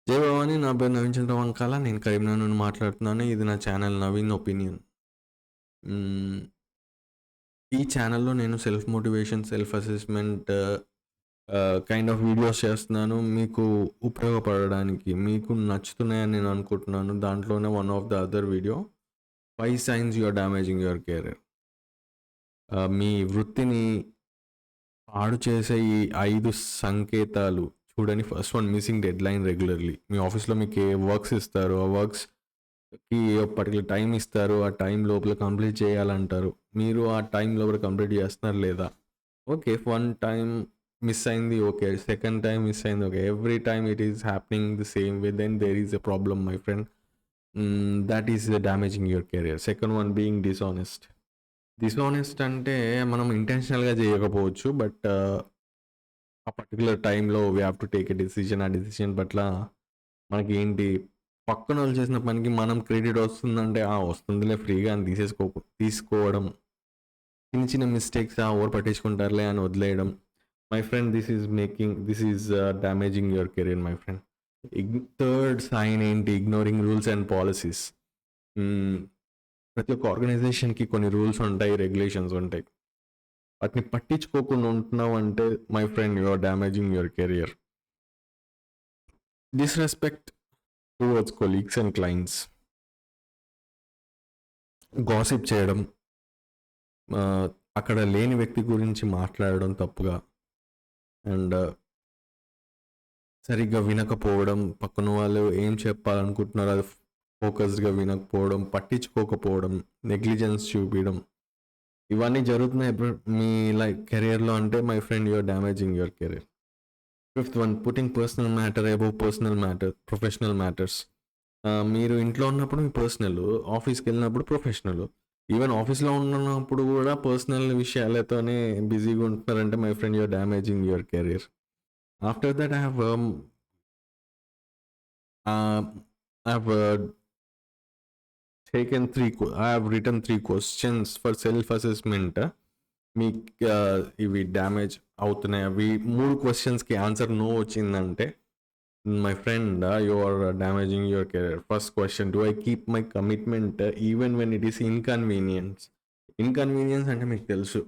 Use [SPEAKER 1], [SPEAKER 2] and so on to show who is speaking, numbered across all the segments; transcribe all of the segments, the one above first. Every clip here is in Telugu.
[SPEAKER 1] జై భవాని, నా పేరు నవీన్ చంద్ర వంకాల. నేను కరీంనగర్ నుండి మాట్లాడుతున్నాను. ఇది నా ఛానల్ నవీన్ ఒపీనియన్. ఈ ఛానల్లో నేను self motivation, self assessment kind of videos చేస్తున్నాను. మీకు ఉపయోగపడడానికి, మీకు నచ్చుతున్నాయని నేను అనుకుంటున్నాను. దాంట్లోనే one of the other video, 5 signs you are damaging your career. మీ వృత్తిని పాడు చేసే ఈ 5 సంకేతాలు చూడండి. First one, missing deadline regularly. మీ ఆఫీస్లో మీకు ఏ వర్క్స్ ఇస్తారో ఆ వర్క్స్కి పర్టికులర్ టైం ఇస్తారు. ఆ టైం లోపల కంప్లీట్ చేయాలంటారు. మీరు ఆ టైం లోపల కంప్లీట్ చేస్తున్నారు లేదా? ఓకే, వన్ టైం మిస్ అయింది, ఓకే. సెకండ్ టైం మిస్ అయింది, okay. Every time it is happening the same way, then there is a problem my friend. That is damaging your career. Second one, being dishonest. Dishonest అంటే మనం ఇంటెన్షనల్గా చేయకపోవచ్చు, బట్ ఆ పర్టికులర్ టైంలో we have to take a decision. ఆ డెసిషన్ పట్ల మనకి ఏంటి, పక్కన వాళ్ళు చేసిన పనికి మనం క్రెడిట్ వస్తుందంటే వస్తుందిలే ఫ్రీగా అని తీసుకోవడం. చిన్న చిన్న మిస్టేక్స్ ఎవరు పట్టించుకుంటారులే అని వదిలేయడం. My friend, this is damaging your career my friend. Third sign ఏంటి, ఇగ్నోరింగ్ రూల్స్ అండ్ పాలసీస్. ప్రతి ఒక్క ఆర్గనైజేషన్కి కొన్ని రూల్స్ ఉంటాయి, రెగ్యులేషన్స్ ఉంటాయి. వాటిని పట్టించుకోకుండా ఉంటున్నావు అంటే my friend, you are damaging your career. Disrespect towards colleagues and clients. Gossip చేయడం, అక్కడ లేని వ్యక్తి గురించి మాట్లాడడం తప్పుగా, అండ్ సరిగ్గా వినకపోవడం, పక్కన వాళ్ళు ఏం చెప్పాలనుకుంటున్నారో అది ఫోకస్డ్గా వినకపోవడం, పట్టించుకోకపోవడం, నెగ్లిజెన్స్ చూపించడం, ఇవన్నీ జరుగుతున్నాయి మీ కెరియర్లో అంటే my friend, you are damaging your career. Fifth one, putting personal matter above professional matters. మీరు ఇంట్లో ఉన్నప్పుడు మీ పర్సనల్, ఆఫీస్కి వెళ్ళినప్పుడు ప్రొఫెషనల్, ఈవెన్ ఆఫీస్లో ఉన్నప్పుడు కూడా పర్సనల్ విషయాలతోనే బిజీగా ఉంటున్నారంటే my friend, you are damaging your career. After that I have written 3 questions for self assessment. మీ ఇవి డ్యామేజ్ అవుతున్నాయి. అవి 3 క్వశ్చన్స్కి ఆన్సర్ నో వచ్చిందంటే my friend, you are damaging your career. First question, do I keep my commitment even when it is inconvenience. Inconvenience అంటే మీకు తెలుసు.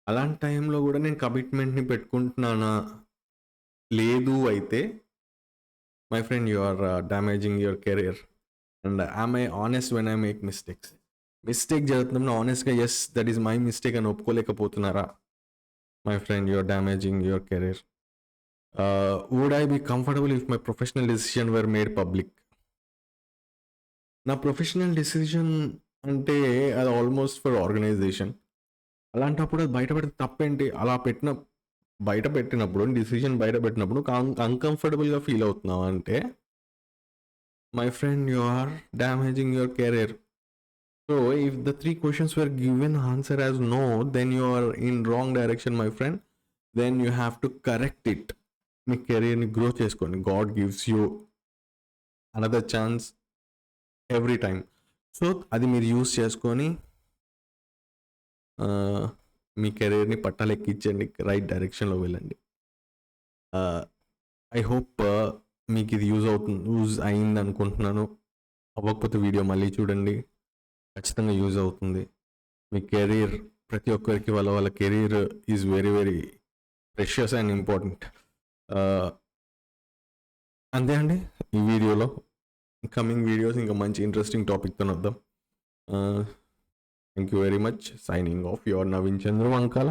[SPEAKER 1] అలాంటి టైంలో కూడా నేను కమిట్మెంట్ని పెట్టుకుంటున్నానా లేదు అయితే my friend, you are damaging your career. And I'm I honest when I make mistakes. Mistake జరుగుతున్నప్పుడు ఆనెస్ట్గా yes that is my mistake అని ఒప్పుకోలేకపోతున్నారా my friend, you are damaging your career. Would I be comfortable if my professional decision were made public. నా ప్రొఫెషనల్ డెసిషన్ అంటే అది ఆల్మోస్ట్ ఫర్ ఆర్గనైజేషన్. అలాంటప్పుడు అది బయటపెడితే తప్పేంటి? అలా బయట పెట్టినప్పుడు, డిసిషన్ బయట పెట్టినప్పుడు అన్కంఫర్టబుల్గా ఫీల్ అవుతున్నావు అంటే my friend, you are damaging your career. So if the 3 questions were given answer as no, then you are in wrong direction my friend. Then you have to correct it. మీ కెరీర్ని గ్రో చేసుకోండి. God gives you another chance every time. So అది మీరు యూస్ చేసుకొని మీ కెరీర్ని పట్టాలెక్కించండి, రైట్ డైరెక్షన్లో వెళ్ళండి. ఐ హోప్ మీకు ఇది యూజ్ అయింది అనుకుంటున్నాను. అవ్వకపోతే వీడియో మళ్ళీ చూడండి, ఖచ్చితంగా యూజ్ అవుతుంది. మీ కెరీర్, ప్రతి ఒక్కరికి వాళ్ళ career is very very precious and important. అంతే అండి ఈ వీడియోలో. కమింగ్ వీడియోస్ ఇంకా మంచి ఇంట్రెస్టింగ్ టాపిక్తో వద్దాం. Thank you very much. Signing off, your Naveen Chandra వంకాల.